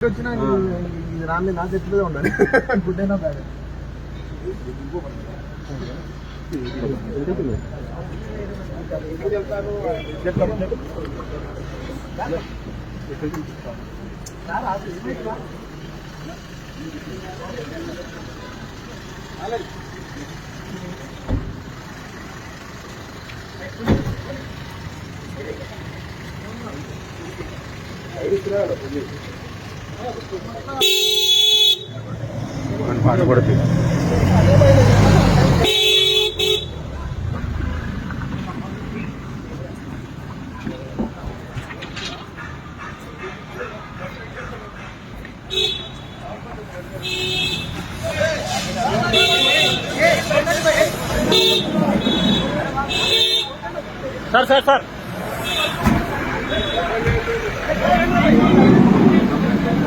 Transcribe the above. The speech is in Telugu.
వచ్చినా రాని నా చెట్టులో ఉండాలి గుడ్ అయినా బ్యాడ్ పాట పడుతుంది సార్